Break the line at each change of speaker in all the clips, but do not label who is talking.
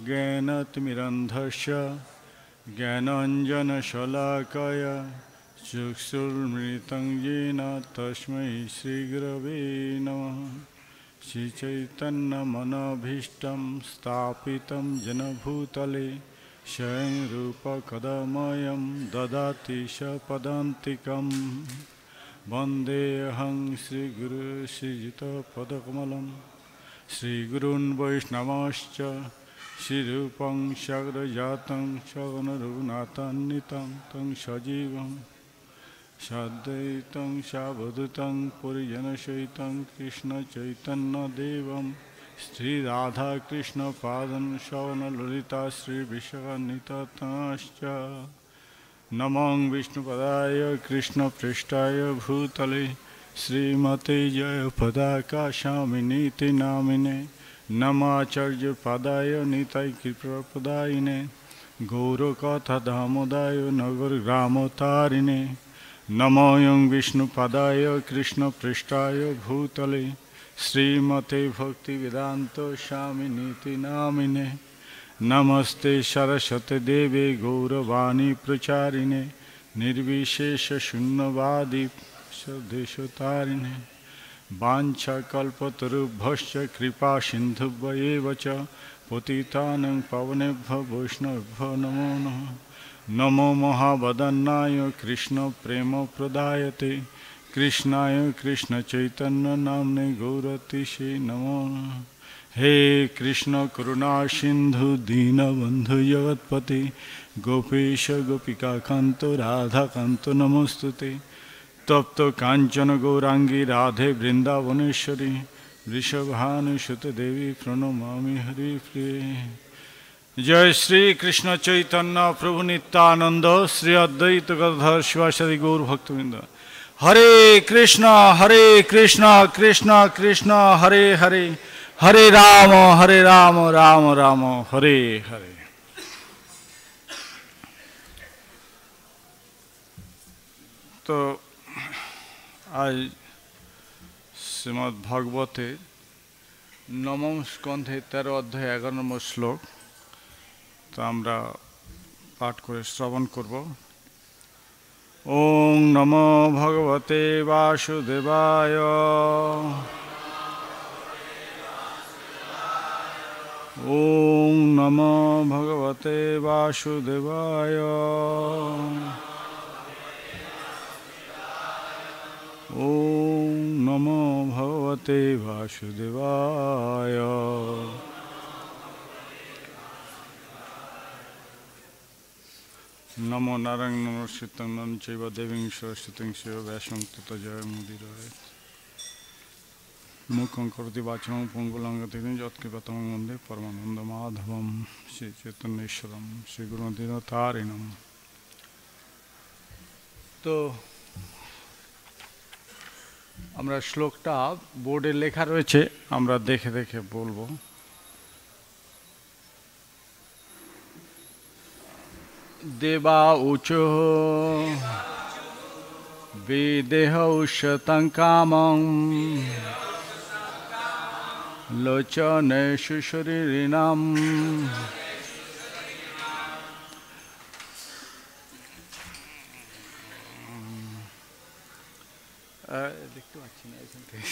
ज्ञानतिमिरन्धस्य ज्ञानाञ्जनशलाकय चक्षुर्मृतं येन तस्मै श्रीगुरवे नमः। श्रीचैतन्यमनोभीष्टं स्थापितं जनभूतले स्वयं रूपकदमयं ददाति सपदान्तिकं। वन्देऽहं श्रीगुरु श्रीयुतपदकमलं श्रीगुरून् वैष्णवांश्च श्रीरूपं साग्रजातं सगुणरघुनाथान्वितं तं सजीवं साद्वैतं सावधूतं परिजनसहितं कृष्णचैतन्यदेवं श्रीराधाकृष्णपादं सगुणललिता श्रीविशाखान्वितांश्च। नमो विष्णुपदाय कृष्णपृष्ठाय भूतले श्रीमते जयपताका स्वामिनीति नामिने नमाचार्यपदाय निताय कृपाप्रदायिने गौरकथाधामोदाय नगरग्रामतारिणे नमो विष्णुपदाय कृष्णपृष्ठाय भूतले श्रीमते भक्तिवेदान्त स्वामिनीति नामिने नमस्ते सरस्वती देवे गौरवाणी प्रचारिणे निर्विशेष शून्यवादी स्वदेशतारिणे वाञ्छाकल्पतरुभ्यश्च कृपा सिन्धुभ्येव च पतितानां पावनेभ्यो वैष्णवेभ्यो नमो नमः। नमो महावदन्नाय कृष्णप्रेमप्रदायते कृष्णाय कृष्णचैतन्यनाम्ने गौरतिसे नमो नमः। हे कृष्ण करुणा सिंधु दीनबंधु जगत्पते गोपेश गोपिकाकांत राधाकांत नमोस्तुते। तप्त कांचन गौरांगी राधे वृंदावनेश्वरी वृषभानुसुते देवी प्रणमामि हरिप्रिये। जय श्री कृष्ण चैतन्य प्रभु नित्यानंद श्री अद्वैत गदाधर शिवासादि गौर भक्तवृंद। हरे कृष्ण कृष्ण कृष्ण हरे हरे हरे राम राम राम हरे हरे। तो आज श्रीमद् भागवते नवम स्कंधे 13 अध्याय 11 নম্বর শ্লোক তো আমরা পাঠ করে শ্রবণ করব। ওং নমো ভগবতে বাসুদেবায়। ओं नमो भगवते वासुदेवाय। ओं नमो भगवते वासुदेवाय। नमो नारायण नमस्कृतं नरं चैव देवीं सरस्वतीं व्यासं ततो जयमुदीरये। मुखं करोति वाचालं पंगुलंघयते यत्कृपातमं वन्दे परमानन्दमाधवं श्रीचैतन्येश्वरं श्रीगुरुदीनतारिणं। तो আমরা শ্লোকটা বোর্ডে লেখা রয়েছে, আমরা দেখে দেখে বলবো। দেবা উচো বিদেহ উষতং কামং লোচনেষু শরীরিণাম। দেখতে পাচ্ছি না এখান থেকে।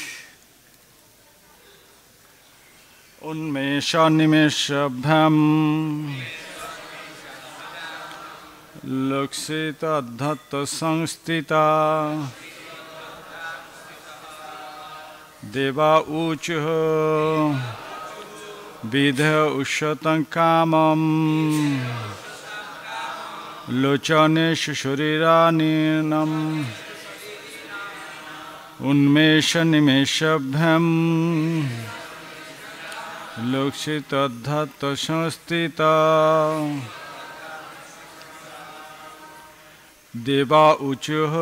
উন্মেষ নিমেষাভ্যাম লক্ষিত অধ্যত্ত সংস্থিতা देवा ऊचुः विदेह उषतं कामं लोचनेषु शरीरानीनम् उन्मेष निमेषाभ्यां लोक्षितोद्धत संस्थिता देवा ऊचुः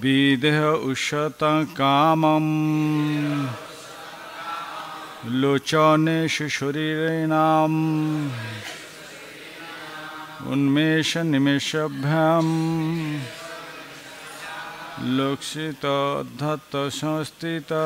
विदेह उषतं कामं लोचनेषु शरीरिणाम् उन्मेष निमेषाभ्यां लोक्षितोद्धत संस्थिता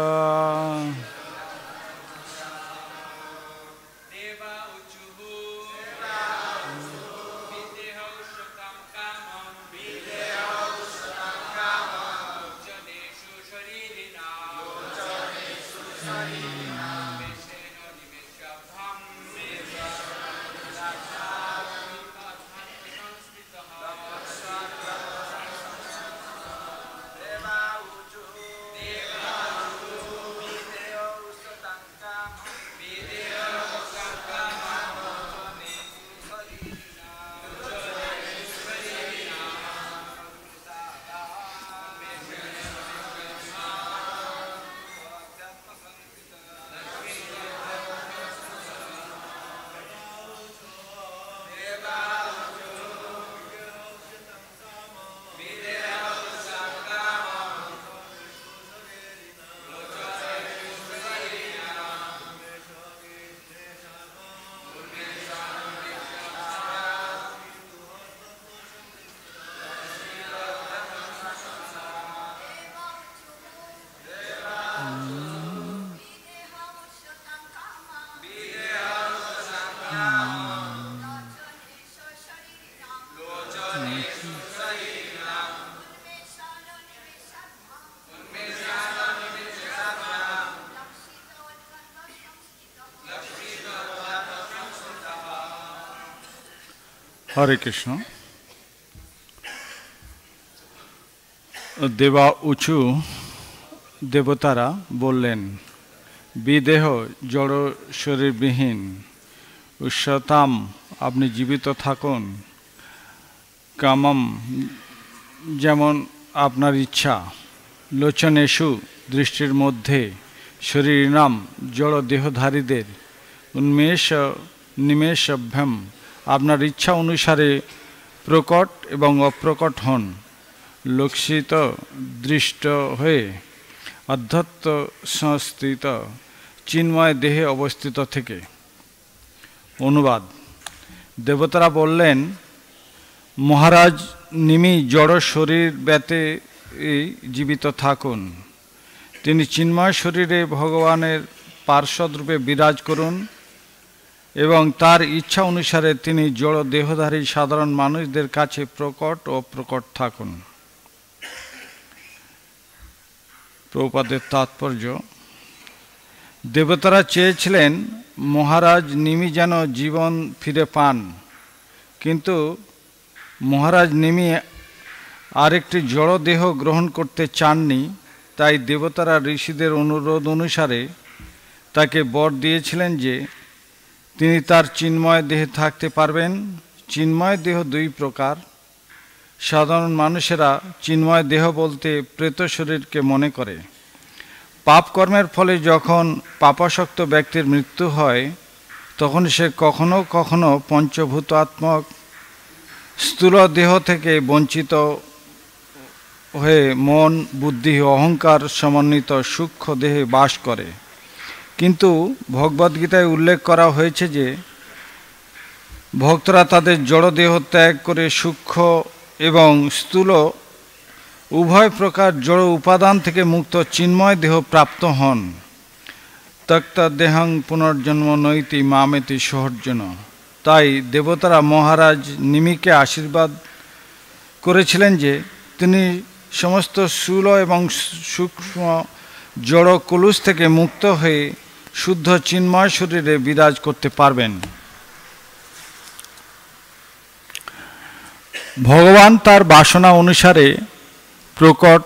হরে কৃষ্ণ। দেবা উঁচু দেবতারা বললেন, বিদেহ জড় শরীরবিহীন উষ্যতাম, আপনি জীবিত থাকুন। কামম, যেমন আপনার ইচ্ছা। লোচনেশু, দৃষ্টির মধ্যে। শরীরাম, জড় দেহধারীদের। উন্মেষ নিমেষভ্যম, আপনার ইচ্ছা অনুসারে প্রকট এবং অপ্রকট হন। লক্ষিত দৃষ্ট হয়ে অধ্যত্ত সংস্থিত চিন্ময় দেহে অবস্থিত থেকে। অনুবাদ: দেবতারা বললেন, মহারাজ নিমি জড় শরীর ব্যতে জীবিত থাকুন। তিনি চিন্ময় শরীরে ভগবানের পার্শ্বদরূপে বিরাজ করুন এবং তার ইচ্ছা অনুসারে তিনি জড় দেহধারী সাধারণ মানুষদের কাছে প্রকট ও প্রকট থাকুন। প্রভুপাদের তাৎপর্য: দেবতারা চেয়েছিলেন মহারাজ নিমি যেন জীবন ফিরে পান, কিন্তু মহারাজ নিমি আরেকটি জড় দেহ গ্রহণ করতে চাননি। তাই দেবতারা ঋষিদের অনুরোধ অনুসারে তাকে বর দিয়েছিলেন যে তিনি তার চিন্ময় দেহে থাকতে পারবেন। চিন্ময় দেহ দুই প্রকার। সাধারণ মানুষেরা চিন্ময় দেহ বলতে প্রেত শরীরকে মনে করে। পাপ কর্মের ফলে যখন পাপাসক্ত ব্যক্তির মৃত্যু হয়, তখন সে কখনো কখনো পঞ্চভূতাত্মক স্থূল দেহ থেকে বঞ্চিত হয়ে মন, বুদ্ধি, অহংকার সমন্বিত সূক্ষ্ম দেহে বাস করে। কিন্তু ভগবদ্গীতায় উল্লেখ করা হয়েছে যে ভক্তরা তাদের জড়দেহ ত্যাগ করে সূক্ষ্ম এবং স্থূল উভয় প্রকার জড় উপাদান থেকে মুক্ত চিন্ময় দেহ প্রাপ্ত হন। তক্ত দেহং পুনর্জন্ম নৈতি মামেতি সহর্জন। তাই দেবতারা মহারাজ নিমিকে আশীর্বাদ করেছিলেন যে তিনি সমস্ত স্থূল এবং সূক্ষ্ম জড় কলুষ থেকে মুক্ত হয়ে শুদ্ধ চিন্ময় শরীরে বিরাজ করতে পারবেন। ভগবান তার বাসনা অনুসারে প্রকট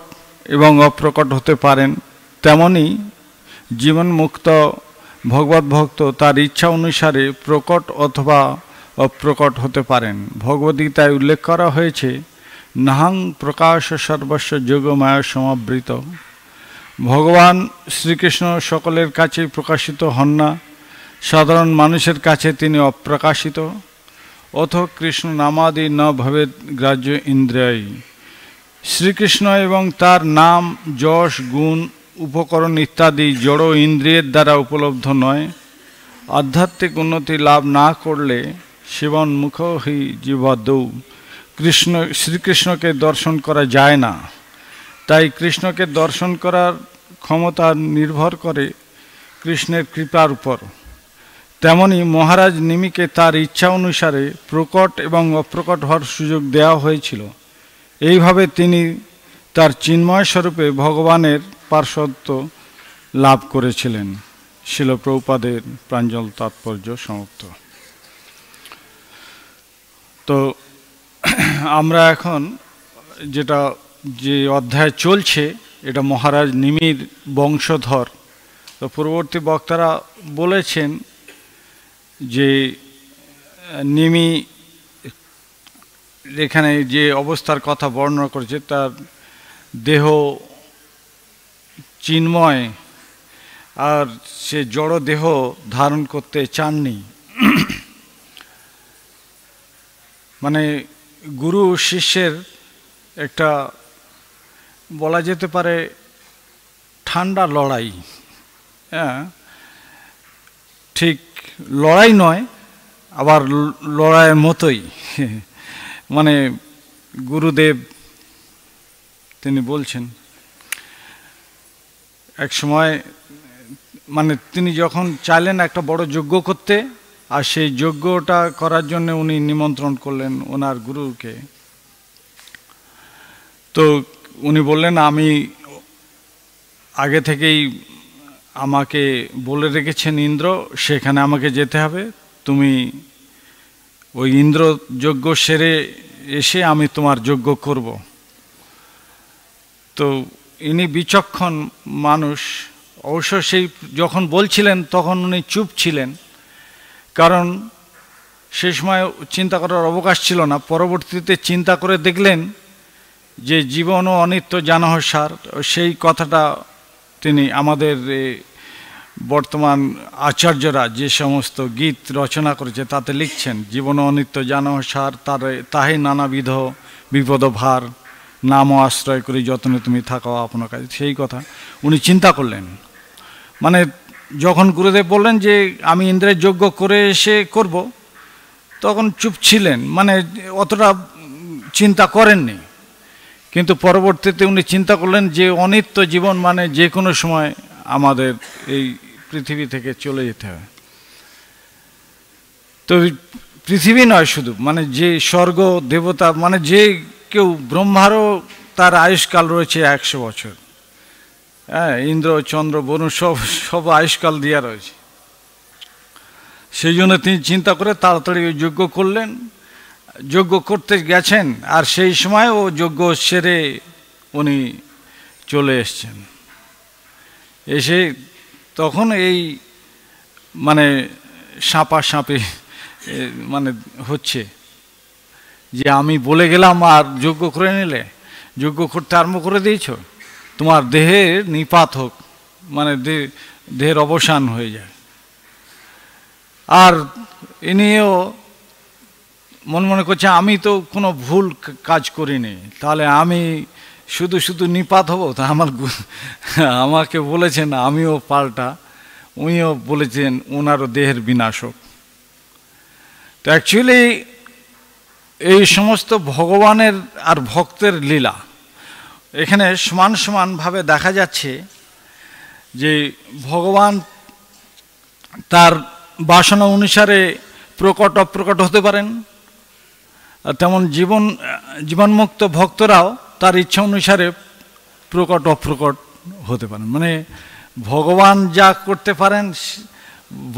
এবং অপ্রকট হতে পারেন, তেমনি জীবনমুক্ত ভগবত ভক্ত তার ইচ্ছা অনুসারে প্রকট অথবা অপ্রকট হতে পারেন। ভগবদ্গীতায় উল্লেখ করা হয়েছে, নাহং প্রকাশ সর্বস্ব যোগমায়া সমাবৃত। ভগবান শ্রীকৃষ্ণ সকলের কাছে প্রকাশিত হন না, সাধারণ মানুষের কাছে তিনি অপ্রকাশিত। অথ কৃষ্ণ নামাদি ন ভবেদ গ্রাহ্য ইন্দ্রিয়। শ্রীকৃষ্ণ এবং তার নাম, যশ, গুণ, উপকরণ ইত্যাদি জড় ইন্দ্রিয়ের দ্বারা উপলব্ধ নয়। আধ্যাত্মিক উন্নতি লাভ না করলে শিবন মুখ হি জীবদৌ, শ্রীকৃষ্ণকে দর্শন করা যায় না। তাই কৃষ্ণকে দর্শন করার ক্ষমতা নির্ভর করে কৃষ্ণের কৃপার উপর। তেমনি মহারাজ নিমিকে তার ইচ্ছা অনুসারে প্রকট এবং অপ্রকট হওয়ার সুযোগ দেওয়া হয়েছিল। এইভাবে তিনি তার চিন্ময় স্বরূপে ভগবানের পার্শ্বত্ব লাভ করেছিলেন। শিল প্রভুপাদের প্রাঞ্জল তাৎপর্য সমাপ্ত। তো আমরা এখন যে অধ্যায় চলছে, এটা মহারাজ নিমির বংশধর। তো পূর্ববর্তী বক্তারা বলেছেন যে নিমি এখানে যে অবস্থার কথা বর্ণনা করেছে, তার দেহ চিন্ময়, আর সে জড় দেহ ধারণ করতে চাননি। মানে গুরু শিষ্যের একটা বলা যেতে পারে ঠান্ডা লড়াই। হ্যাঁ, ঠিক লড়াই নয়, আবার লড়াইয়ের মতোই। মানে গুরুদেব তিনি বলছেন, এক সময় মানে তিনি যখন চাইলেন একটা বড় যজ্ঞ করতে, আর সেই যজ্ঞটা করার জন্য উনি নিমন্ত্রণ করলেন ওনার গুরুকে। তো উনি বললেন, আমি আগে থেকেই আমাকে বলে রেখেছেন ইন্দ্র, সেখানে আমাকে যেতে হবে, তুমি ওই ইন্দ্র যজ্ঞ সেরে এসে আমি তোমার যজ্ঞ করব। তো ইনি বিচক্ষণ মানুষ, অবশ্য সেই যখন বলছিলেন তখন উনি চুপ ছিলেন, কারণ সে সময় চিন্তা করার অবকাশ ছিল না। পরবর্তীতে চিন্তা করে দেখলেন যে জীবন ও অনিত্য জানহ সার, সেই কথাটা তিনি আমাদের বর্তমান আচার্যরা যে সমস্ত গীত রচনা করেছে তাতে লিখছেন, জীবন ও অনিত্য জানহ সার, তাহে নানাবিধ বিপদ ভার, নাম ও আশ্রয় করি যতনে তুমি থাকো আপনার কাছে। সেই কথা উনি চিন্তা করলেন। মানে যখন গুরুদেব বললেন যে আমি ইন্দ্রের যজ্ঞ করে এসে করব, তখন চুপ ছিলেন, মানে অতটা চিন্তা করেননি। কিন্তু পরবর্তীতে উনি চিন্তা করলেন যে অনিত্য জীবন, মানে যে কোনো সময় আমাদের এই পৃথিবী থেকে চলে যেতে হবে। তো পৃথিবী নয় শুধু, মানে যে স্বর্গ দেবতা, মানে যে কেউ, ব্রহ্মারও তার আয়ুষ্কাল রয়েছে 100 বছর। হ্যাঁ, ইন্দ্র চন্দ্র বরুণ সব আয়ুষ্কাল দেওয়া রয়েছে। সেই জন্য তিনি চিন্তা করে তাড়াতাড়ি ওই যজ্ঞ করলেন। যজ্ঞ করতে গেছেন, আর সেই সময় ও যজ্ঞ সেরে উনি চলে এসছেন। এসে তখন এই মানে সাঁপাসাঁপি মানে হচ্ছে যে আমি বলে গেলাম আর যজ্ঞ করে নিলে, যজ্ঞ করতে আরম্ভ করে দিয়েছ, তোমার দেহের নিপাত হোক, মানে দেহের অবসান হয়ে যায়। আর ইনিও মনে মনে করছে আমি তো কোনো ভুল কাজ করিনি, তাহলে আমি শুধু শুধু নিপাত হব? তা আমাকে বলেছেন আমিও পাল্টা, উনিও বলেছেন ওনারও দেহের বিনাশ হোক। তো অ্যাকচুয়ালি এই সমস্ত ভগবানের আর ভক্তের লীলা এখানে সমান সমানভাবে দেখা যাচ্ছে যে ভগবান তার বাসনা অনুসারে প্রকট অপ্রকট হতে পারেন, তেমন জীবনমুক্ত ভক্তরাও তার ইচ্ছা অনুসারে প্রকট অপ্রকট হতে পারেন। মানে ভগবান যা করতে পারেন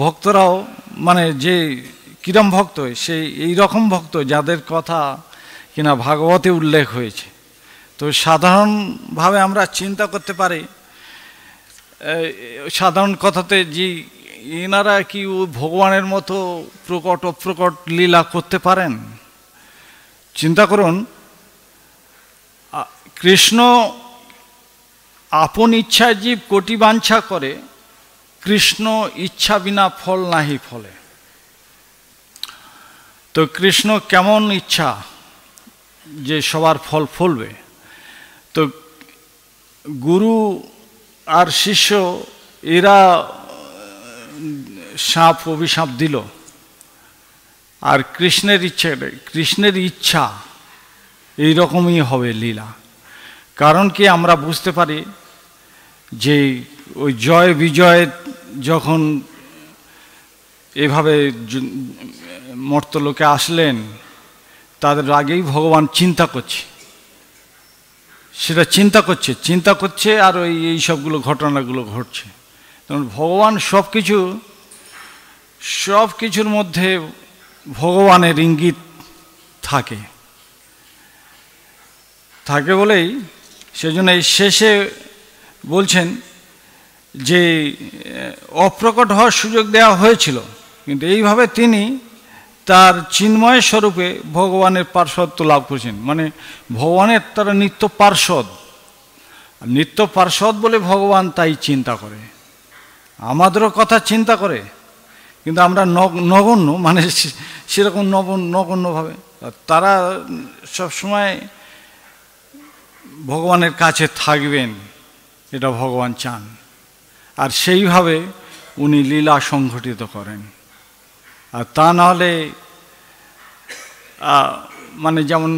ভক্তরাও, মানে যে কিরম ভক্ত, সেই এই রকম ভক্ত যাদের কথা কিনা ভাগবতে উল্লেখ হয়েছে। তো সাধারণভাবে আমরা চিন্তা করতে পারি, সাধারণ কথাতে, যে এনারা কি ভগবানের মতো প্রকট অপ্রকট লীলা করতে পারেন? চিন্তা করুন, কৃষ্ণ আপন ইচ্ছায় জীব কোটি বাঞ্ছা করে, কৃষ্ণ ইচ্ছা বিনা ফল নাহি ফলে। তো কৃষ্ণ কেমন ইচ্ছা যে সবার ফল ফলবে? তো গুরু আর শিষ্য এরা সাপ অভিশাপ দিল, আর কৃষ্ণের ইচ্ছা এইরকমই হবে লীলা। কারণ কি আমরা বুঝতে পারি যে ওই জয় বিজয় যখন এভাবে মর্তলোকে আসলেন, তাদের আগেই ভগবান চিন্তা করছে, সেটা চিন্তা করছে আর এই সবগুলো ঘটনাগুলো ঘটছে। তখন ভগবান সব কিছুর মধ্যে ভগবানের ইঙ্গিত থাকে বলেই সেজন্য এই শেষে বলছেন যে অপ্রকট হওয়ার সুযোগ দেওয়া হয়েছিল, কিন্তু এইভাবে তিনি তার চিন্ময় স্বরূপে ভগবানের পার্শ্বত্ব লাভ করেছেন। মানে ভগবানের তারা নিত্য পার্শ্বদ বলে ভগবান তাই চিন্তা করে, আমাদেরও কথা চিন্তা করে, কিন্তু আমরা নগণ্য, মানে সেরকম নগণ্যভাবে। তারা সবসময় ভগবানের কাছে থাকবেন, এটা ভগবান চান, আর সেইভাবে উনি লীলা সংঘটিত করেন। আর তা নাহলে মানে যেমন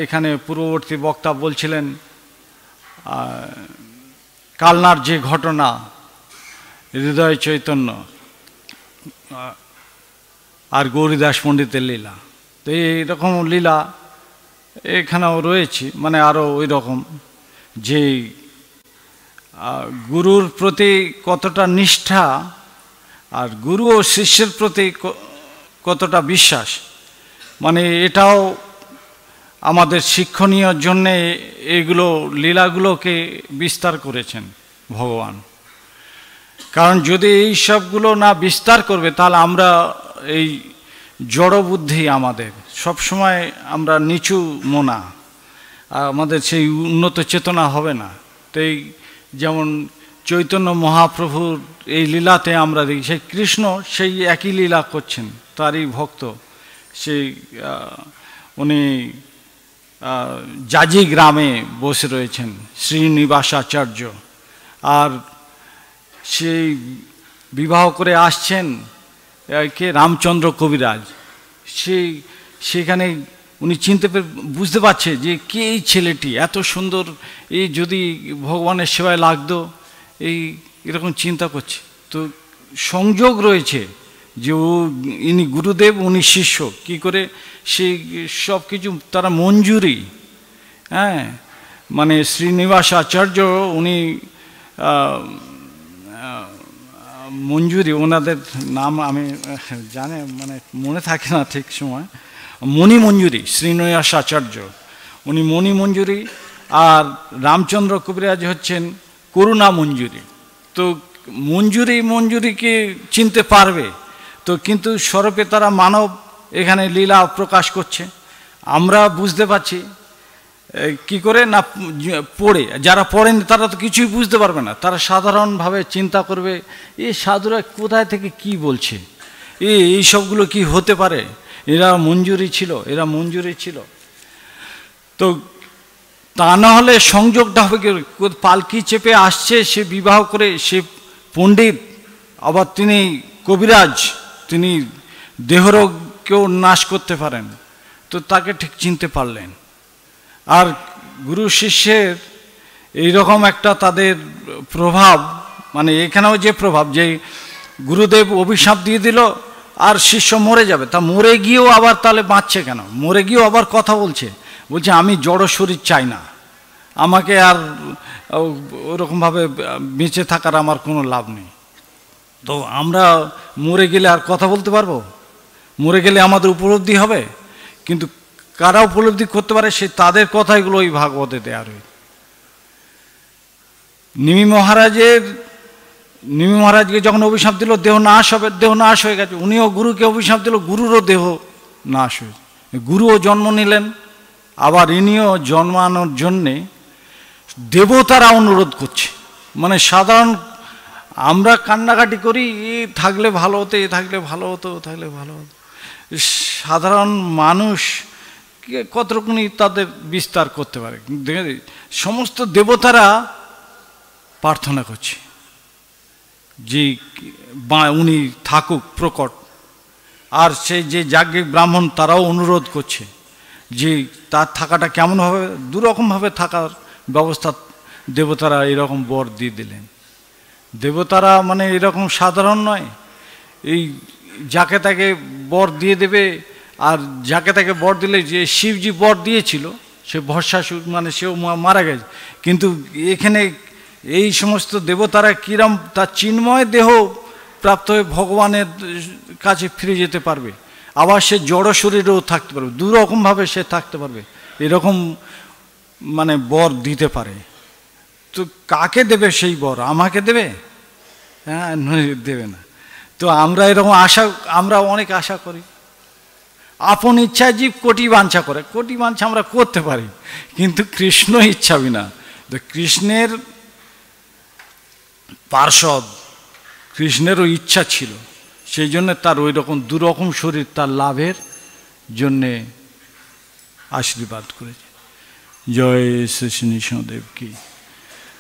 এখানে পূর্ববর্তী বক্তা বলছিলেন, কালনার যে ঘটনা, হৃদয় চৈতন্য আর গৌরীদাস পণ্ডিতের লীলা, তো এইরকম লীলা এখানেও রয়েছে। মানে আরও ওই রকম যে গুরুর প্রতি কতটা নিষ্ঠা আর গুরু ও শিষ্যের প্রতি কতটা বিশ্বাস, মানে এটাও আমাদের শিক্ষণীয়র জন্যে এগুলো লীলাগুলোকে বিস্তার করেছেন ভগবান। কারণ যদি এই সবগুলো না বিস্তার করবে তাহলে আমরা এই জড় বুদ্ধি, আমাদের সবসময় আমরা নিচু মনা, আমাদের সেই উন্নত চেতনা হবে না। তো এই যেমন চৈতন্য মহাপ্রভুর এই লীলাতে আমরা দেখি সেই কৃষ্ণ সেই একই লীলা করছেন, তারই ভক্ত। সেই উনি জাজি গ্রামে বসে রয়েছেন শ্রীনিবাসাচার্য, আর সেই বিবাহ করে আসছেন কে রামচন্দ্র কবিরাজ। সেখানে উনি বুঝতে পারছে যে কে এই ছেলেটি, এত সুন্দর, এই যদি ভগবানের সেবায় লাগতো, এই এরকম চিন্তা করছে। তো সংযোগ রয়েছে যে ইনি গুরুদেব, উনি শিষ্য, কি করে সেই সব কিছু তারা মঞ্জুরি। হ্যাঁ, মানে শ্রীনিবাস আচার্য উনি মঞ্জুরি, ওনাদের নাম আমি জানে মানে মনে থাকে না ঠিক সময়, মণি মঞ্জুরি, শ্রীনিবাস আচার্য উনি মণি মঞ্জুরি, আর রামচন্দ্র কবিরাজ হচ্ছেন করুণা মঞ্জুরি। তো মঞ্জুরিকে চিনতে পারবে তো, কিন্তু স্বরূপে তারা মানব, এখানে লীলা প্রকাশ করছে। আমরা বুঝতে পারছি কি করে না, পড়ে, যারা পড়েন তারা তো কিছুই বুঝতে পারবে না, তারা সাধারণভাবে চিন্তা করবে এই সাধুরা কোথায় থেকে কি বলছে, এই সবগুলো কি হতে পারে, এরা মঞ্জুরি ছিল। তো তা না হলে সংযোগটা হবে কি, পালকি চেপে আসছে, সে বিবাহ করে, সে পণ্ডিত, আবার তিনি কবিরাজ, তিনি দেহরোগকেও নাশ করতে পারেন, তো তাকে ঠিক চিনতে পারলেন। আর গুরু শিষ্যের এইরকম একটা তাদের প্রভাব, মানে এখানেও যে প্রভাব, যে গুরুদেব অভিশাপ দিয়ে দিল আর শিষ্য মরে যাবে, তা মরে গিয়েও আবার তাহলে বাঁচছে কেন, মরে গিয়েও আবার কথা বলছে আমি জড় শরীর চাই না, আমাকে আর ওরকমভাবে বেঁচে থাকার আমার কোনো লাভ নেই। তো আমরা মরে গেলে আর কথা বলতে পারবো? মরে গেলে আমাদের উপলব্ধি হবে, কিন্তু কারা উপলব্ধি করতে পারে সে তাদের কথাগুলো ওই ভাগবতে দেওয়া রয়েছে। নিমি মহারাজকে যখন অভিশাপ দিল দেহ নাশ হয়ে গেছে, উনিও গুরুকে অভিশাপ দিল, গুরুরও দেহ নাশ হয়েছে, গুরুও জন্ম নিলেন, আবার ইনিও জন্মানোর জন্যে দেবতারা অনুরোধ করছে। মানে সাধারণ আমরা কান্নাকাটি করি, থাকলে ভালো হতো, থাকলে ভালো হতো। সাধারণ মানুষ কতটুকুনি তাদের বিস্তার করতে পারে, সমস্ত দেবতারা প্রার্থনা করছে যে উনি থাকুক প্রকট, আর সেই যে যাজ্ঞিক ব্রাহ্মণ তারাও অনুরোধ করছে যে তার থাকাটা কেমন হবে, দুরকমভাবে থাকার ব্যবস্থা দেবতারা এরকম বর দিয়ে দিলেন। দেবতারা মানে এরকম সাধারণ নয়, এই যাকে তাকে বর দিয়ে দেবে, আর যাকে তাকে বর দিলে, যে শিবজি বর দিয়েছিল সে ভস্মাসুর, মানে সেও মারা গেছে, কিন্তু এখানে এই সমস্ত দেবতারা কিরম তার চিন্ময় দেহ প্রাপ্ত হয়ে ভগবানের কাছে ফিরে যেতে পারবে, আবার সে জড় শরীরেও থাকতে পারবে, দুরকমভাবে সে থাকতে পারবে, এরকম মানে বর দিতে পারে। তো কাকে দেবে সেই বর? আমাকে দেবে? হ্যাঁ, দেবে না। তো আমরা এরকম আমরা অনেক আশা করি, আপন ইচ্ছা জীব কোটি বাঞ্ছা করে, কোটি বাঞ্ছা আমরা করতে পারি, কিন্তু কৃষ্ণ ইচ্ছা বিনা। তো কৃষ্ণের পার্ষদ, কৃষ্ণেরও ইচ্ছা ছিল, সেই জন্য তার ওই রকম দুরকম শরীর তার লাভের জন্যে আশীর্বাদ করেছে। জয় শ্রী নৃসিংহদেব কি।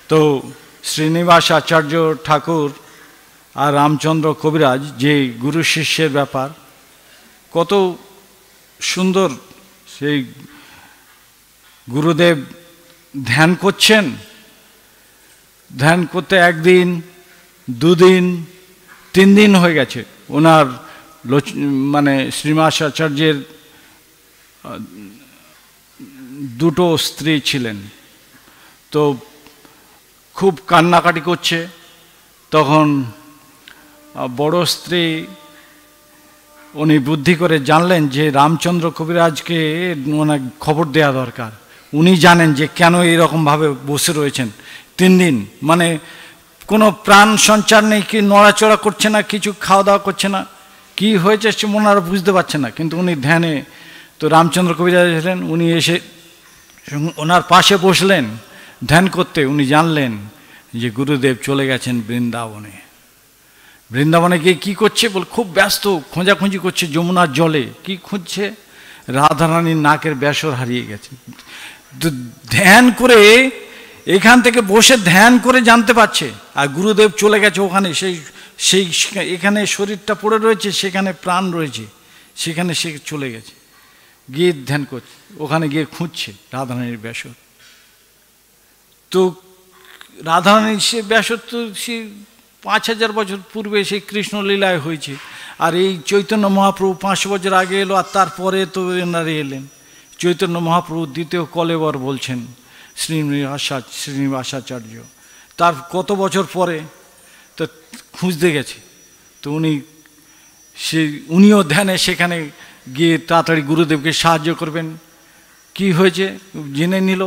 তো শ্রীনিবাস আচার্য ঠাকুর আর রামচন্দ্র কবিরাজ, যে গুরু শিষ্যের ব্যাপার কত সুন্দর। সেই গুরুদেব ধ্যান করছেন, ধ্যান করতে একদিন, দুদিন, 3 দিন হয়ে গেছে। ওনার মানে শ্রীনিবাস আচার্যের 2 স্ত্রী ছিলেন, তো খুব কান্নাকাটি করছে। তখন বড় স্ত্রী উনি বুদ্ধি করে জানলেন যে রামচন্দ্র কবিরাজকে মানে খবর দেওয়া দরকার। উনি জানেন যে কেন এইরকমভাবে বসে রয়েছেন 3 দিন, মানে কোনো প্রাণ সঞ্চার নেই, কি নড়াচড়া করছে না, কিছু খাওয়া দাওয়া করছে না, কি হয়েছে সে ওনারা বুঝতে পারছে না। কিন্তু উনি ধ্যানে, তো রামচন্দ্র কবিরাজ এলেন, উনি এসে ওনার পাশে বসলেন ধ্যান করতে। উনি জানলেন যে গুরুদেব চলে গেছেন বৃন্দাবনে। বৃন্দাবনে গিয়ে কী করছে বল, খুব ব্যস্ত, খোঁজাখুঁজি করছে যমুনার জলে। কি খুঁজছে? রাধারানীর নাকের বেসর হারিয়ে গেছে। ধ্যান করে এখান থেকে বসে ধ্যান করে জানতে পারছে, আর গুরুদেব চলে গেছে ওখানে, সেই এখানে শরীরটা পড়ে রয়েছে, সেখানে প্রাণ রয়েছে, সেখানে সে চলে গেছে, গিয়ে ধ্যান করছে, ওখানে গিয়ে খুঁজছে রাধারানীর বেসর। তো রাধারানীর সে বেসর তো সে 5000 বছর পূর্বে সেই কৃষ্ণলীলায় হয়েছে, আর এই চৈতন্য মহাপ্রভু 500 বছর আগে এলো, আর তারপরে তো এনারে এলেন। চৈতন্য মহাপ্রভু দ্বিতীয় কলেবর বলছেন শ্রীনিবাসাচার্য, তার কত বছর পরে তো খুঁজতে গেছে। তো উনিও ধ্যানে সেখানে গিয়ে তাড়াতাড়ি গুরুদেবকে সাহায্য করবেন। কি হয়েছে জেনে নিল,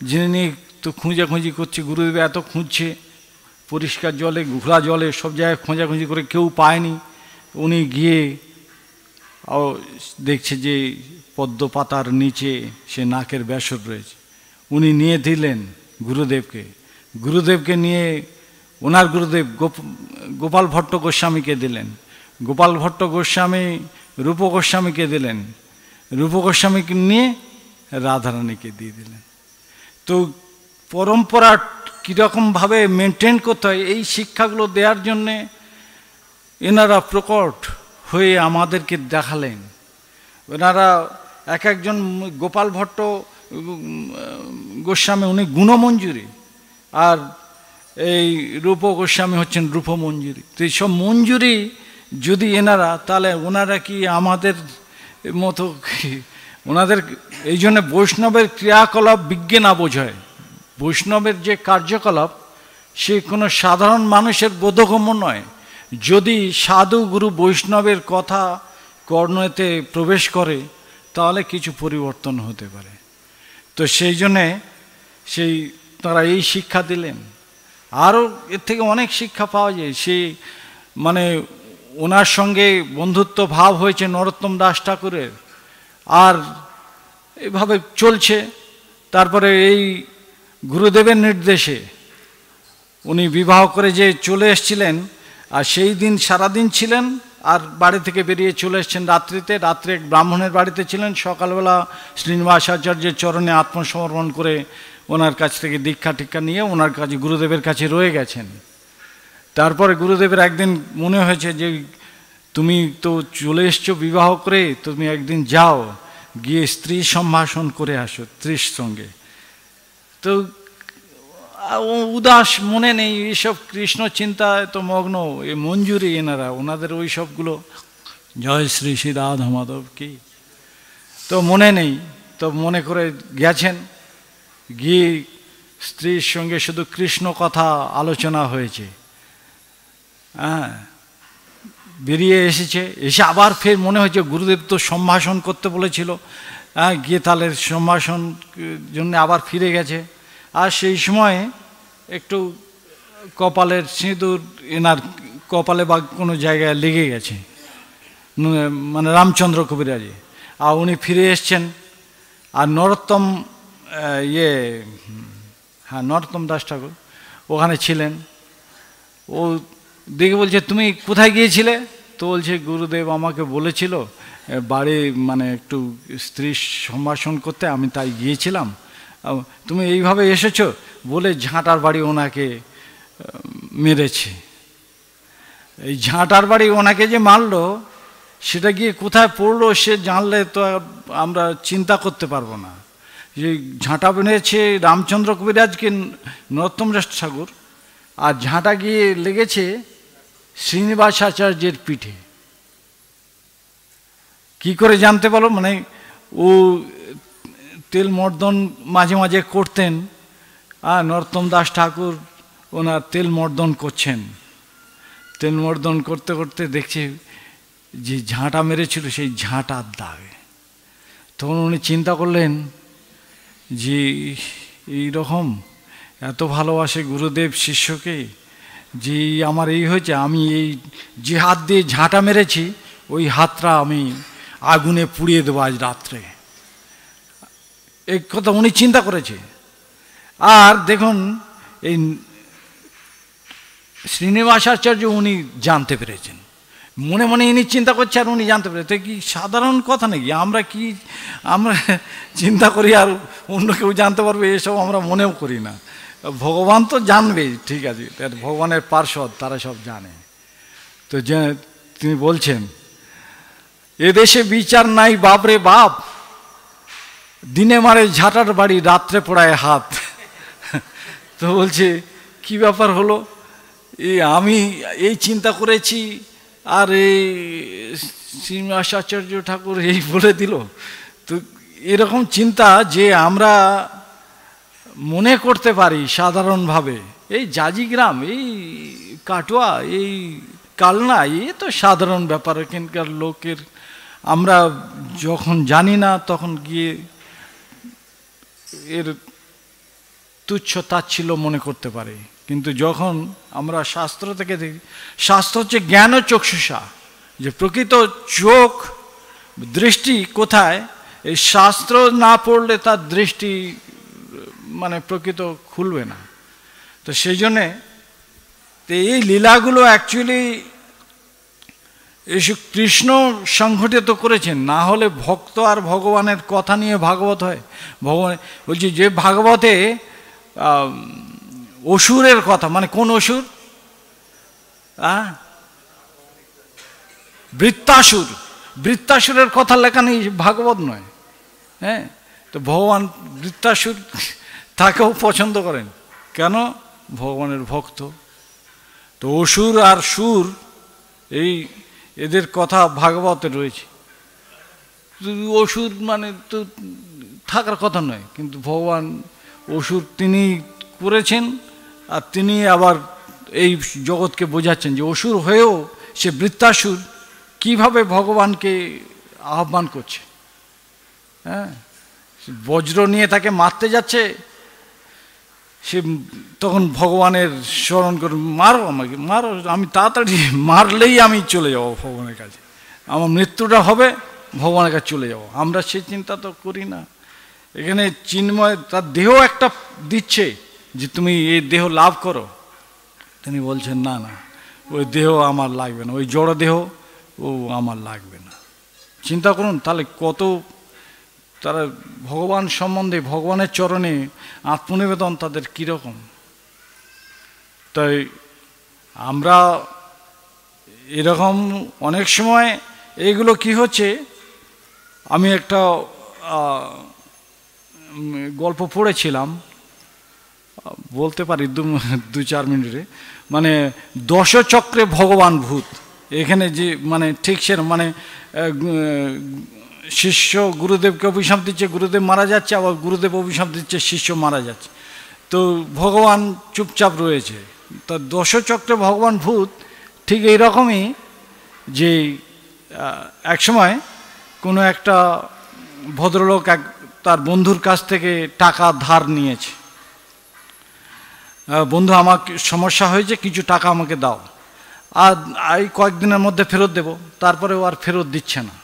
জেনে নিয়ে তো খুঁজাখুঁজি করছে, গুরুদেব এত খুঁজছে পরিষ্কার জলে, ঘোলা জলে, সব জায়গায় খোঁজাখুঁজি করে কেউ পায়নি। উনি গিয়ে দেখছে যে পদ্ম পাতার নিচে সে নাকের বেসর রয়েছে। উনি নিয়ে দিলেন গুরুদেবকে, গুরুদেবকে নিয়ে ওনার গুরুদেব গোপাল ভট্ট গোস্বামীকে দিলেন, গোপাল ভট্ট গোস্বামী রূপ গোস্বামীকে দিলেন, রূপ গোস্বামীকে নিয়ে রাধারানীকে দিয়ে দিলেন। তো পরম্পরা কীরকমভাবে মেনটেন করতে হয়, এই শিক্ষাগুলো দেওয়ার জন্যে এনারা প্রকট হয়ে আমাদেরকে দেখালেন। ওনারা এক একজন, গোপাল ভট্ট গোস্বামী উনি গুণমঞ্জুরি, আর এই রূপ গোস্বামী হচ্ছেন রূপমঞ্জুরি। তো এইসব মঞ্জুরি যদি এনারা, তাহলে ওনারা কি আমাদের মতো, ওনাদের এই জন্য বৈষ্ণবের ক্রিয়াকলাপ বিজ্ঞে না বোঝায়। বৈষ্ণবের যে কার্যকলাপ সে কোনো সাধারণ মানুষের বোধগম্য নয়। যদি সাধু গুরু বৈষ্ণবের কথা কর্ণেতে প্রবেশ করে তাহলে কিছু পরিবর্তন হতে পারে। তো সেই জন্যে তারা এই শিক্ষা দিলেন। আরও এর থেকে অনেক শিক্ষা পাওয়া যায়। মানে ওনার সঙ্গে বন্ধুত্ব ভাব হয়েছে নরোত্তম দাস ঠাকুরের, আর এভাবে চলছে। তারপরে এই গুরুদেবের নির্দেশে উনি বিবাহ করে যে চলে এসেছিলেন, আর সেই দিন সারাদিন ছিলেন, আর বাড়ি থেকে বেরিয়ে চলে এসেছেন রাত্রে এক ব্রাহ্মণের বাড়িতে ছিলেন। সকালবেলা শ্রীনিবাসাচার্যের চরণে আত্মসমর্পণ করে ওনার কাছ থেকে দীক্ষা টিক্ষা নিয়ে ওনার কাছে গুরুদেবের কাছে রয়ে গেছেন। তারপরে গুরুদেবের একদিন মনে হয়েছে যে তুমি তো চলে এসছো বিবাহ করে, তুমি একদিন যাও, গিয়ে স্ত্রী সম্ভাষণ করে আসো স্ত্রীর সঙ্গে। তো উদাস, মনে নেই, এইসব কৃষ্ণ চিন্তায় তো মগ্ন, এ মঞ্জুরি এনারা, ওনাদের ওই সবগুলো জয় শ্রী শ্রী রাধা মাধব কি, তো মনে নেই। তো মনে করে গেছেন, গিয়ে স্ত্রীর সঙ্গে শুধু কৃষ্ণ কথা আলোচনা হয়েছে। হ্যাঁ, বেরিয়ে এসেছে, এসে আবার ফের মনে হয়েছে গুরুদেব তো সম্ভাষণ করতে বলেছিল, হ্যাঁ, গিয়ে তাহলে সম্ভাষণ জন্য আবার ফিরে গেছে। আর সেই সময় একটু কপালের সিঁদুর এনার কপালে বা কোনো জায়গায় লেগে গেছে, মানে রামচন্দ্র কবিরাজে। আর উনি ফিরে এসছেন, আর নরোত্তম নরোত্তম দাস ঠাকুর ওখানে ছিলেন। ও দেখে বলছে তুমি কোথায় গিয়েছিলে? তো বলছে গুরুদেব আমাকে বলেছিল বাড়ি মানে একটু স্ত্রী সম্ভাষণ করতে, আমি তাই গিয়েছিলাম। তুমি এইভাবে এসেছো বলে ঝাঁটার বাড়ি ওনাকে মেরেছে। এই ঝাঁটার বাড়ি ওনাকে যে মারলো সেটা গিয়ে কোথায় পড়লো সে জানলে তো আমরা চিন্তা করতে পারবো না। যে ঝাঁটা মেরেছে রামচন্দ্র কবিরাজকে নরোত্তম দাস ঠাকুর, আর ঝাঁটা গিয়ে লেগেছে শ্রীনিবাসাচার্যের পিঠে। কি করে জানতে পারো? মানে ও তেল মর্দন মাঝে মাঝে করতেন, আর নরোত্তম দাস ঠাকুর ওনার তেল মর্দন করছেন। তেল মর্দন করতে করতে দেখছে যে ঝাঁটা মেরেছিল সেই ঝাঁটার দাগ। তখন উনি চিন্তা করলেন যে এইরকম এত ভালোবাসে গুরুদেব শিষ্যকে, যে আমার এই হয়েছে, আমি এই যে হাত দিয়ে ঝাঁটা মেরেছি ওই হাতটা আমি আগুনে পুড়িয়ে দেবো আজ রাত্রে। এই কথা উনি চিন্তা করেছে। আর দেখুন এই শ্রীনিবাসাচার্য উনি জানতে পেরেছেন, মনে মনে ইনি চিন্তা করছে আর উনি জানতে পেরেছেন। তো কি সাধারণ কথা নাকি? আমরা চিন্তা করি আর অন্য কেউ জানতে পারবে এসব আমরা মনেও করি না। ভগবান তো জানবে, ঠিক আছে, ভগবানের পার্ষদ, তারা সব জানে। তো যে তিনি বলছেন, এদেশে বিচার নাই বাপরে বাপ, দিনে মারে ঝাঁটার বাড়ি, রাত্রে পড়ায় হাত। তো বলছে কি ব্যাপার হলো, আমি এই চিন্তা করেছি আর এই শ্রীনিবাসাচার্য ঠাকুর এই বলে দিল। তো এরকম চিন্তা যে আমরা মনে করতে পারি সাধারণভাবে, এই জাজিগ্রাম, এই কাটোয়া, এই কালনা, এ তো সাধারণ ব্যাপার, এখানকার লোকের। আমরা যখন জানি না তখন গিয়ে এর তুচ্ছ তাচ্ছিল্য মনে করতে পারি। কিন্তু যখন আমরা শাস্ত্র থেকে দেখি, শাস্ত্র হচ্ছে জ্ঞান ও চক্ষুষা, যে প্রকৃত চোখ দৃষ্টি কোথায়, এই শাস্ত্র না পড়লে তার দৃষ্টি মানে প্রকৃত খুলবে না। তো সেই জন্যে এই লীলাগুলো অ্যাকচুয়ালি এসব কৃষ্ণ সংঘটিত করেছেন, না হলে ভক্ত আর ভগবানের কথা নিয়ে ভাগবত হয়। ভগবান বলছি যে ভাগবতে অসুরের কথা, মানে কোন অসুর? বৃত্তাসুর। বৃত্তাসুরের কথা লেখা নেই, ভাগবত নয়। হ্যাঁ, তো ভগবান বৃত্তাসুর তাকেও পছন্দ করেন, কেন? ভগবানের ভক্ত। তো অসুর আর সুর এই এদের কথা ভাগবতে রয়েছে। অসুর মানে তো থাকার কথা নয়, কিন্তু ভগবান অসুর তিনি করেছেন, আর তিনি আবার এই জগৎকে বোঝাচ্ছেন যে অসুর হয়েও সে বৃত্তাসুর কিভাবে ভগবানকে আহ্বান করছে। হ্যাঁ, বজ্র নিয়ে তাকে মারতে যাচ্ছে, সে তখন ভগবানের স্মরণ করে, মারো আমাকে, মারো, আমি তাড়াতাড়ি মারলেই আমি চলে যাব ভগবানের কাছে, আমার মৃত্যুটা হবে, ভগবানের কাছে চলে যাব। আমরা সে চিন্তা তো করি না। এখানে চিন্ময় তার দেহ একটা দিচ্ছে যে তুমি এই দেহ লাভ করো, তিনি বলছেন না না, ওই দেহ আমার লাগবে না, ওই জড় দেহ ও আমার লাগবে না। চিন্তা করুন তাহলে কত তারা ভগবান সম্বন্ধে, ভগবানের চরণে আত্মনিবেদন তাদের কীরকম। তাই আমরা এরকম অনেক সময় এইগুলো কি হচ্ছে, আমি একটা গল্প পড়েছিলাম, বলতে পারি দু চার মিনিটে, মানে দশচক্রে ভগবান ভূত। এখানে যে মানে ঠিক সে মানে শিষ্য গুরুদেবকে অভিশাপ দিচ্ছে, গুরুদেব মারা যাচ্ছে, আবার গুরুদেব অভিশাপ দিচ্ছে, শিষ্য মারা যাচ্ছে। তো ভগবান চুপচাপ রয়েছে। তা দশচক্রে ভগবান ভূত ঠিক এইরকমই, যে একসময় কোনো একটা ভদ্রলোক তার বন্ধুর কাছ থেকে টাকা ধার নিয়েছে। বন্ধু, আমার সমস্যা হয়েছে, কিছু টাকা আমাকে দাও, আর এই কয়েকদিনের মধ্যে ফেরত দেব। তারপরে ও আর ফেরত দিচ্ছে না।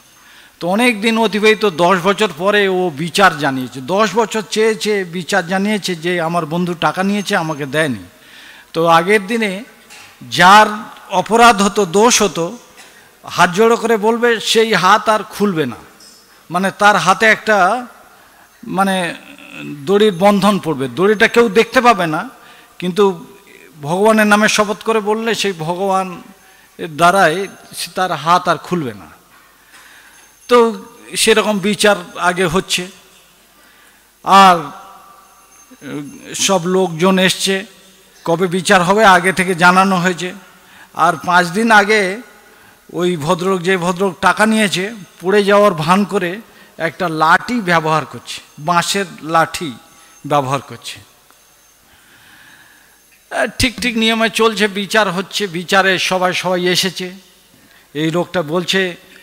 তো অনেক দিন অতিবাহিত, 10 বছর পরে ও বিচার জানিয়েছে, 10 বছর চেয়েছে, বিচার জানিয়েছে যে আমার বন্ধু টাকা নিয়েছে, আমাকে দেয়নি। তো আগের দিনে যার অপরাধ হতো, দোষ হতো, হাত জোড়ো করে বলবে, সেই হাত আর খুলবে না। মানে তার হাতে একটা মানে দড়ির বন্ধন পড়বে, দড়িটা কেউ দেখতে পাবে না, কিন্তু ভগবানের নামে শপথ করে বললে সেই ভগবান দ্বারাই তার হাত আর খুলবে না। তো সেরকম বিচার আগে হচ্ছে, আর সব লোকজন এসছে, কবে বিচার হবে আগে থেকে জানানো হয়েছে। আর 5 দিন আগে ওই ভদ্রলোক, যে ভদ্রলোক টাকা নিয়েছে, পড়ে যাওয়ার ভান করে একটা লাঠি ব্যবহার করছে, বাঁশের লাঠি ব্যবহার করছে। ঠিক ঠিক নিয়মে চলছে, বিচার হচ্ছে। বিচারে সবাই এসেছে, এই লোকটা বলছে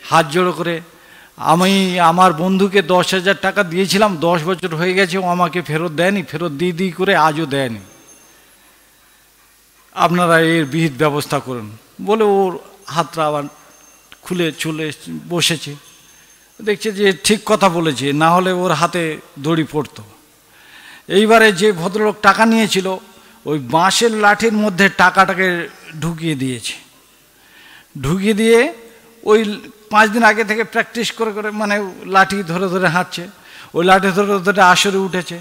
হাত জোড়ো করে, আমি আমার বন্ধুকে 10,000 টাকা দিয়েছিলাম, 10 বছর হয়ে গেছে, ও আমাকে ফেরত দেয়নি, ফেরত দিই করে আজও দেয়নি, আপনারা এর বিহিত ব্যবস্থা করুন বলে ওর হাতটা আবার খুলে চলে বসেছে। দেখছে যে ঠিক কথা বলেছে, না হলে ওর হাতে দড়ি পড়তো। এইবারে যে ভদ্রলোক টাকা নিয়েছিল ওই বাঁশের লাঠির মধ্যে টাকাটাকে ঢুকিয়ে দিয়েছে, ঢুকিয়ে দিয়ে ওই 5 দিন আগে থেকে প্র্যাকটিস করে করে মানে লাঠি ধরে ধরে হাঁটছে, ওই লাঠি ধরে ধরে আসরে উঠেছে,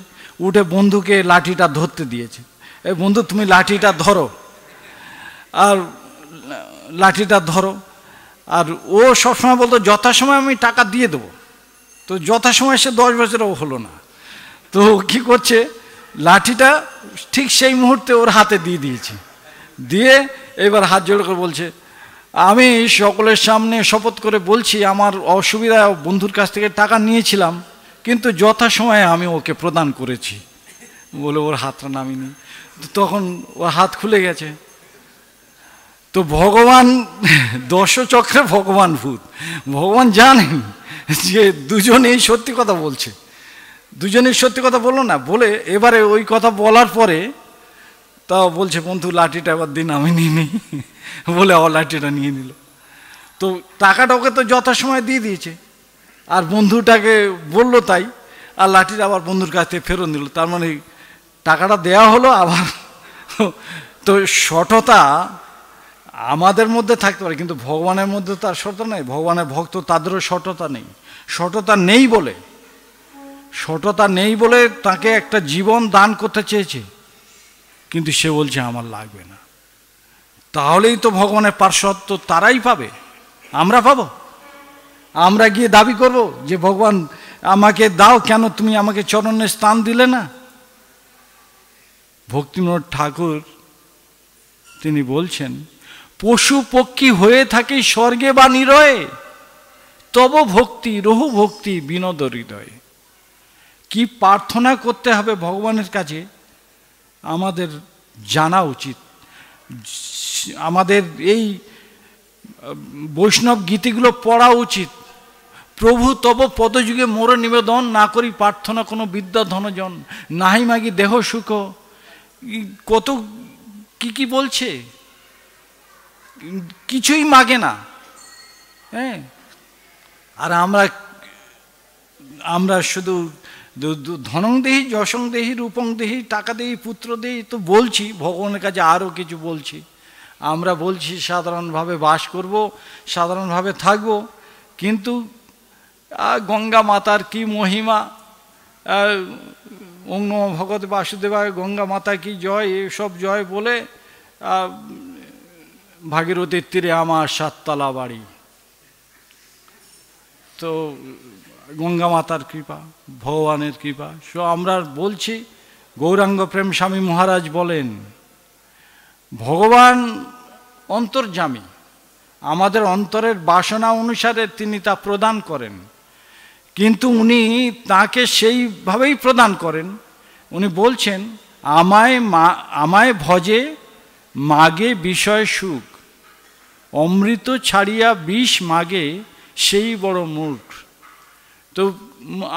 উঠে বন্ধুকে লাঠিটা ধরতে দিয়েছে, এই বন্ধু তুমি লাঠিটা ধরো, আর লাঠিটা ধরো। আর ও সবসময় বলতো যথাসময় আমি টাকা দিয়ে দেবো, তো যথাসময় সে 10 বছরও হলো না, তো কি করছে লাঠিটা ঠিক সেই মুহূর্তে ওর হাতে দিয়ে দিয়েছে, দিয়ে এবার হাত জোড় করে বলছে, আমি সকলের সামনে শপথ করে বলছি আমার অসুবিধা, বন্ধুর কাছ থেকে টাকা নিয়েছিলাম কিন্তু যথাসময়ে আমি ওকে প্রদান করেছি বলে ওর হাতটা নামিনি, তখন ওর হাত খুলে গেছে। তো ভগবান দশচক্রে ভগবান ভূত, ভগবান জানেন যে দুজনেই সত্যি কথা বলছে, দুজনেই সত্যি কথা বললো না বলে এবারে ওই কথা বলার পরে তাও বলছে বন্ধু লাঠিটা এবার দিন, আমি নিই বলে আবার লাঠিটা নিয়ে নিল। তো টাকাটা ওকে তো যথাসময় দিয়ে দিয়েছে, আর বন্ধুটাকে বললো তাই, আর লাঠিটা আবার বন্ধুর কাছ থেকে ফেরত নিল, তার মানে টাকাটা দেয়া হলো আবার। তো সঠতা আমাদের মধ্যে থাকতে পারে কিন্তু ভগবানের মধ্যে তার সততা নেই, ভগবানের ভক্ত তাদেরও সততা নেই। সততা নেই বলে তাকে একটা জীবন দান করতে চেয়েছে, কিন্তু সে বলছে আমার লাগবে না, তাহলেই তো ভগবানের পার্শ্বত্ব তারাই পাবে, আমরা পাবো? আমরা গিয়ে দাবি করব যে ভগবান আমাকে দাও, কেন তুমি আমাকে চরণে স্থান দিলে না? ভক্তিবিনোদ ঠাকুর তিনি বলছেন, পশু পক্ষী হয়ে থাকি স্বর্গে বা নিরয়ে, তব ভক্তি রহু ভক্তি বিনোদ হৃদয়ে। কি প্রার্থনা করতে হবে ভগবানের কাছে আমাদের জানা উচিত। আমাদের এই বৈষ্ণব গীতিগুলো পড়া উচিত। প্রভু তব পদযুগে মোর নিবেদন, না করি প্রার্থনা কোনো বিদ্যা ধনজন, নাহি মাগি দেহ সুখ, কত কি বলছে, কিছুই মাগে না। হ্যাঁ, আর আমরা শুধু ধনং দেহি যশং দেহি রূপং দেহি টাকা দেহি পুত্র দেহি তো বলছি, ভগবানের কাছে আরও কিছু বলছি। আমরা বলছি সাধারণভাবে বাস করব, সাধারণভাবে থাকব, কিন্তু গঙ্গা মাতার কি মহিমা, ওং নমো ভগবতে বাসুদেবায়, গঙ্গা মাতা কি জয়, এসব জয় বলে ভাগীরথীর তীরে আমার 7তলা বাড়ি। তো গঙ্গা মাতার কৃপা, ভগবানের কৃপা, আমরা বলছি। গৌরাঙ্গ প্রেম স্বামী মহারাজ বলেন, ভগবান অন্তর্যামী, আমাদের অন্তরের বাসনা অনুসারে তিনি তা প্রদান করেন, কিন্তু উনি তাকে সেইভাবেই প্রদান করেন। উনি বলছেন, আমায় ভজে মাগে বিষয় সুখ, অমৃত ছাড়িয়া বিষ মাগে সেই বড় মূর্খ। তো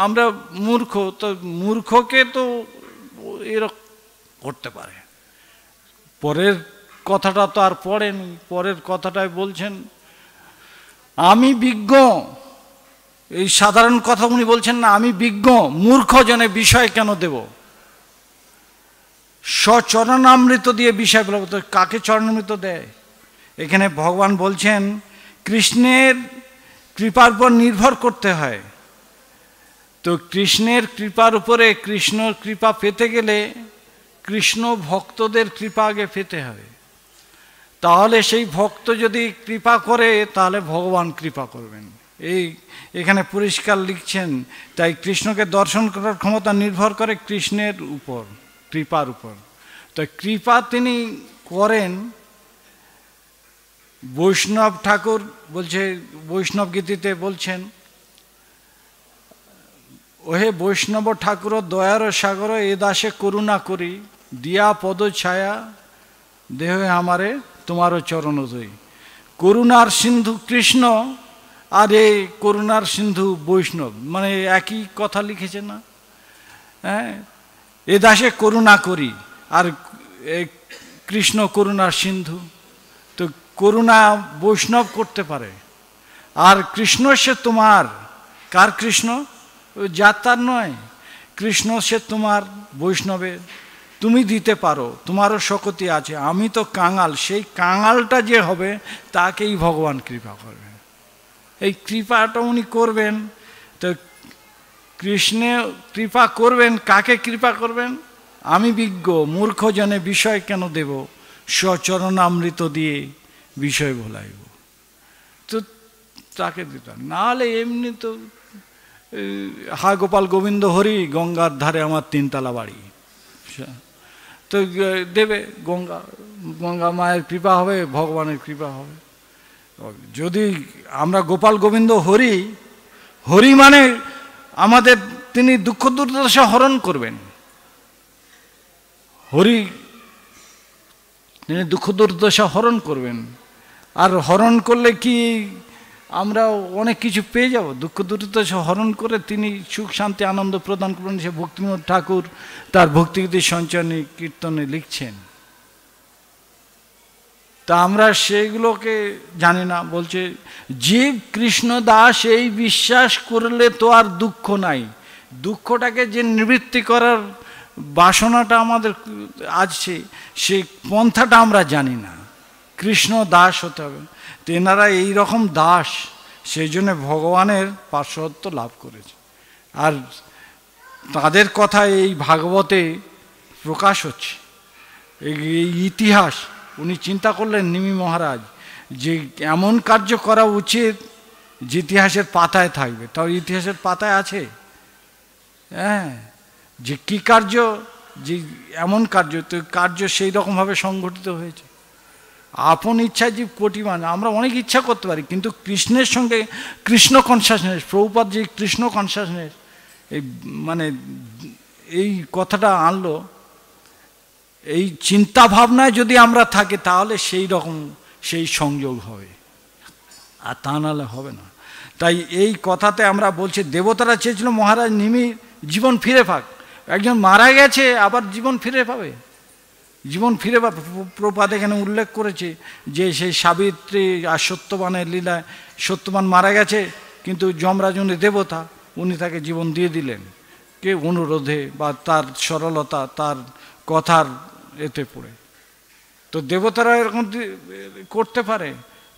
আমরা মূর্খ, তো মূর্খকে তো এরকম করতে পারে। পরের কথাটা তো আর পড়েনি, পরের কথাটাই বলছেন, আমি বিজ্ঞ, এই সাধারণ কথা উনি বলছেন না, আমি বিজ্ঞ, মূর্খ জনে বিষয় কেন দেব? স্বচরণামৃত দিয়ে বিষয় বলব, তো কাকে চরণামৃত দেয়? এখানে ভগবান বলছেন কৃষ্ণের কৃপার উপর নির্ভর করতে হয়। তো কৃষ্ণের কৃপার উপরে, কৃষ্ণ কৃপা পেতে গেলে কৃষ্ণ ভক্তদের কৃপা আগে পেতে হবে, তাহলে সেই ভক্ত যদি কৃপা করে তাহলে ভগবান কৃপা করবেন। এখানে পরিষ্কার লিখছেন, তাই কৃষ্ণকে দর্শন করার ক্ষমতা নির্ভর করে কৃষ্ণের উপর, কৃপার উপর। তো কৃপা তিনি করেন। বৈষ্ণব ঠাকুর বলছে, বৈষ্ণব গীতিতে বলছেন, ওহে বৈষ্ণব ঠাকুর দয়ার সাগর, এ দাসে করুণা করি, দিয়া পদ ছায়া দেহ আমারে তোমারও চরণ দই। করুণার সিন্ধু কৃষ্ণ আর এ করুণার সিন্ধু বৈষ্ণব, মানে একই কথা লিখেছে না? হ্যাঁ, এ দাসে করুণা করি আর কৃষ্ণ করুণার সিন্ধু। তো করুণা বৈষ্ণব করতে পারে, আর কৃষ্ণ সে তোমার, কার কৃষ্ণ? যাত্রার নয়, কৃষ্ণ সে তোমার বৈষ্ণবের, তুমি দিতে পারো, তোমারও শক্তি আছে। আমি তো কাঙাল, সেই কাঙালটা যে হবে তাকেই ভগবান কৃপা করবে। এই কৃপাটা উনি করবেন। তো কৃষ্ণে কৃপা করবেন, কাকে কৃপা করবেন? আমি বিজ্ঞ মূর্খ জনে বিষয় কেন দেব, স্বচরণামৃত দিয়ে বিষয় ভোলাইব। তো তাকে দিতাম, নাহলে এমনি তো হা গোপাল গোবিন্দ হরি, গঙ্গার ধারে আমার তিনতলা বাড়ি, তো দেবে গঙ্গা, গঙ্গা মায়ের কৃপা হবে, ভগবানের কৃপা হবে। যদি আমরা গোপাল গোবিন্দ হরি, হরি মানে আমাদের তিনি দুঃখ দুর্দশা হরণ করবেন। হরি তিনি দুঃখ দুর্দশা হরণ করবেন, আর হরণ করলে কি আমরা অনেক কিছু পেয়ে যাব। দুঃখ দুর্দশা হরণ করে তিনি সুখ শান্তি আনন্দ প্রদান করবেন। সে ভক্তিবিনোদ ঠাকুর তার ভক্তিগীতি সঞ্চয়নী কীর্তনে লিখছেন। তা আমরা সেইগুলোকে জানি না। বলছে জীব কৃষ্ণ দাস এই বিশ্বাস করলে তো আর দুঃখ নাই। দুঃখটাকে যে নিবৃত্তি করার বাসনাটা আমাদের আছে, সেই পন্থাটা আমরা জানি না। কৃষ্ণ দাস হতে হবে। তেনারা এইরকম দাস, সেই জন্য ভগবানের পার্শ্বত্ব লাভ করেছে। আর তাদের কথা এই ভাগবতে প্রকাশ হচ্ছে। এই ইতিহাস উনি চিন্তা করলেন নিমি মহারাজ, যে এমন কার্য করা উচিত যে ইতিহাসের পাতায় থাকবে। তাও ইতিহাসের পাতায় আছে, হ্যাঁ, যে কি কার্য, যে এমন কার্য, তো কার্য সেই রকমভাবে সংগঠিত হয়েছে। আপন ইচ্ছা জীব কোটি, মানে আমরা অনেক ইচ্ছা করতে পারি, কিন্তু কৃষ্ণের সঙ্গে কৃষ্ণ কনসাসনেস, প্রভুপাদ যে কৃষ্ণ কনসাসনেস এই মানে এই কথাটা আনলো, এই চিন্তা ভাবনায় যদি আমরা থাকি তাহলে সেই রকম সেই সংযোগ হবে, আর তা নাহলে হবে না। তাই এই কথাতে আমরা বলছি, দেবতারা চেয়েছিল মহারাজ নিমি জীবন ফিরে পাক। একজন মারা গেছে আবার জীবন ফিরে পাবে, জীবন ফিরে পাবে। প্রপাত এখানে উল্লেখ করেছে যে সেই সাবিত্রী আর সত্যবানের লীলায়, সত্যবান মারা গেছে কিন্তু যমরাজ উনি দেবতা, উনি তাকে জীবন দিয়ে দিলেন, কে অনুরোধে বা তার সরলতা, তার কথার এতে পড়ে। তো দেবতারা এরকম করতে পারে,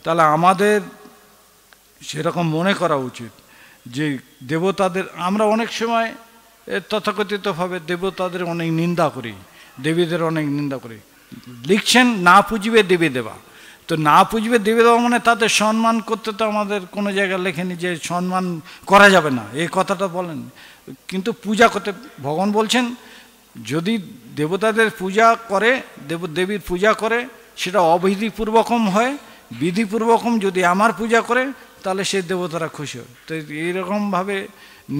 তাহলে আমাদের সেরকম মনে করা উচিত যে দেবতাদের আমরা অনেক সময় তথাকথিতভাবে দেবতাদের অনেক নিন্দা করি, দেবীদের অনেক নিন্দা করি। লিখছেন না পুজিবে দেবী দেবা। তো না পুজিবে দেবী দেওয়া মানে তাদের সম্মান করতে তো আমাদের কোনো জায়গায় লেখেনি যে সম্মান করা যাবে না, এই কথাটা বলেন। কিন্তু পূজা করতে ভগবান বলছেন, যদি দেবতাদের পূজা করে, দেবীর পূজা করে, সেটা অবিধিপূর্বকম হয়, বিধিপূর্বকম যদি আমার পূজা করে তাহলে সে দেবতারা খুশি হয়। তো এইরকমভাবে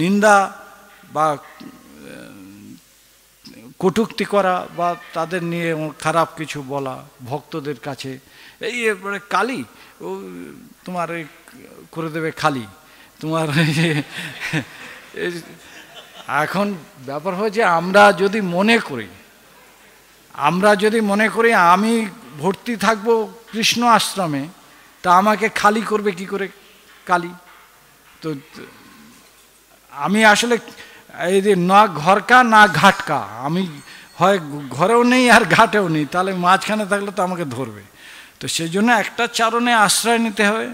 নিন্দা বা কটূক্তি করা বা তাদের নিয়ে খারাপ কিছু বলা ভক্তদের কাছে, এই এবারে কালী ও তোমার করে দেবে খালি তোমার। এখন ব্যাপার হয়েছে আমরা যদি মনে করি আমি ভর্তি থাকবো কৃষ্ণ আশ্রমে, তা আমাকে খালি করবে কি করে কালী? তো আমি আসলে এই যে না ঘরকা না ঘাটকা, আমি হয় ঘরেও নেই আর ঘাটেও নেই, তাহলে মাঝখানে থাকলে তো আমাকে ধরবে। তো সেই জন্য একটা চরণে আশ্রয় নিতে হবে,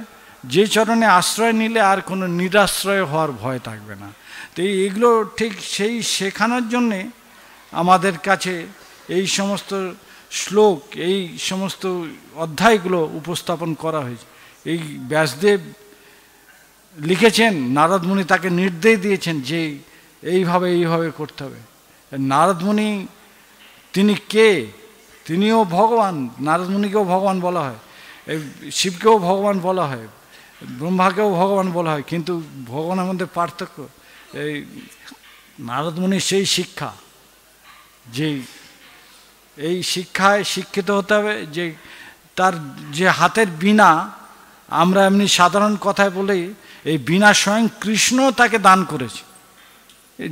যে চরণে আশ্রয় নিলে আর কোনো নিরাশ্রয় হওয়ার ভয় থাকবে না। তো এগুলো ঠিক সেই শেখানোর জন্যে আমাদের কাছে এই সমস্ত শ্লোক, এই সমস্ত অধ্যায়গুলো উপস্থাপন করা হয়েছে। এই ব্যাসদেব লিখেছেন, নারদ মুনি তাকে নির্দেশ দিয়েছেন যে এইভাবে করতে হবে। নারদ মুনি তিনি কে? তিনিও ভগবান, নারদ মুনিকেও ভগবান বলা হয়, শিবকেও ভগবান বলা হয়, ব্রহ্মাকেও ভগবান বলা হয়, কিন্তু ভগবানের মধ্যে পার্থক্য। এই নারদ মুনির সেই শিক্ষা, যে এই শিক্ষায় শিক্ষিত হতে হবে, যে তার যে হাতের বীণা আমরা এমনি সাধারণ কথায় বলেই এই বীণা স্বয়ং কৃষ্ণ তাকে দান করেছে,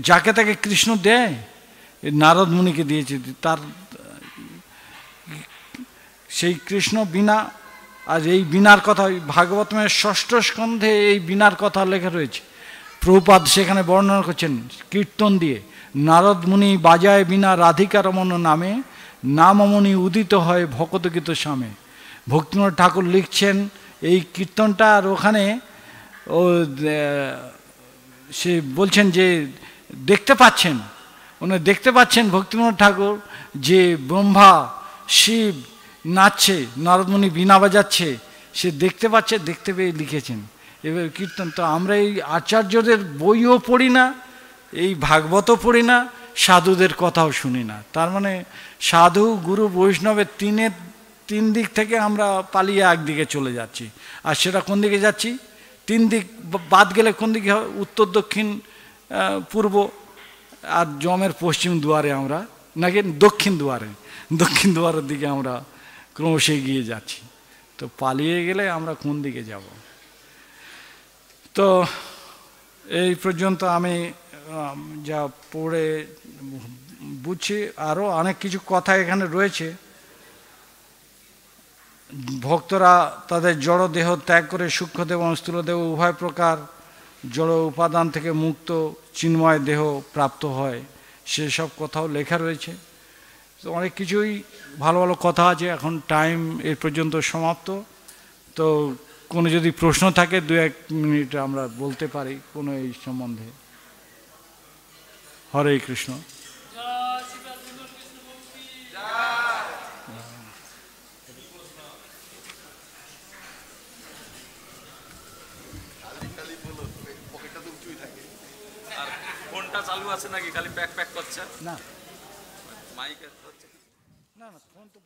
যাকে তাকে কৃষ্ণ দেয়, এই নারদ মুনিকে দিয়েছে তার সেই কৃষ্ণ বীণা। আর এই বীণার কথা ভাগবতমের ষষ্ঠ স্কন্ধে এই বীণার কথা লেখা রয়েছে। প্রভুপাদ সেখানে বর্ণনা করছেন কীর্তন দিয়ে, নারদ মুনি বাজায় বীণা রাধিকা রমণ নামে, নামমণি উদিত হয় ভকতগীত স্বামে। ভক্তিনাথ ঠাকুর লিখছেন এই কীর্তনটা, আর ওখানে ও সে বলছেন যে দেখতে পাচ্ছেন, উনি দেখতে পাচ্ছেন ভক্তিনাথ ঠাকুর যে ব্রহ্মা শিব নাচছে, নারদমণি বীণা বাজাচ্ছে, সে দেখতে পাচ্ছে, দেখতে পেয়ে লিখেছেন এবার কীর্তন। তো আমরা এই আচার্যদের বইও পড়ি না, এই ভাগবতও পড়ি না, সাধুদের কথাও শুনি না। তার মানে সাধু গুরু বৈষ্ণবের তিন দিক থেকে আমরা পালিয়ে একদিকে চলে যাচ্ছি। আর সেটা কোন দিকে যাচ্ছি? তিন দিক বাদ গেলে কোন দিকে হয়? উত্তর দক্ষিণ পূর্ব আর যমের পশ্চিম দুয়ারে আমরা, নাকি দক্ষিণ দুয়ারের দিকে আমরা ক্রমশ এগিয়ে যাচ্ছি। তো পালিয়ে গেলে আমরা কোন দিকে যাব? তো এই পর্যন্ত আমি যা পড়ে বুঝছি, আরও অনেক কিছু কথা এখানে রয়েছে। ভক্তরা তাদের জড় দেহ ত্যাগ করে সূক্ষ্মদেহ এবং স্থূলদেহ উভয় প্রকার জড় উপাদান থেকে মুক্ত চিন্ময় দেহ প্রাপ্ত হয়, সেসব কথাও লেখা রয়েছে। তো অনেক কিছুই ভালো ভালো কথা আছে। এখন টাইম এর পর্যন্ত সমাপ্ত। তো কোনো যদি প্রশ্ন থাকে 2-1 মিনিট আমরা বলতে পারি কোনো এই সম্বন্ধে। হরে কৃষ্ণ।
ফোনটা চালু আছে নাকি? খালি প্যাক করছে
না,
মাইক হচ্ছে
না ফোন তো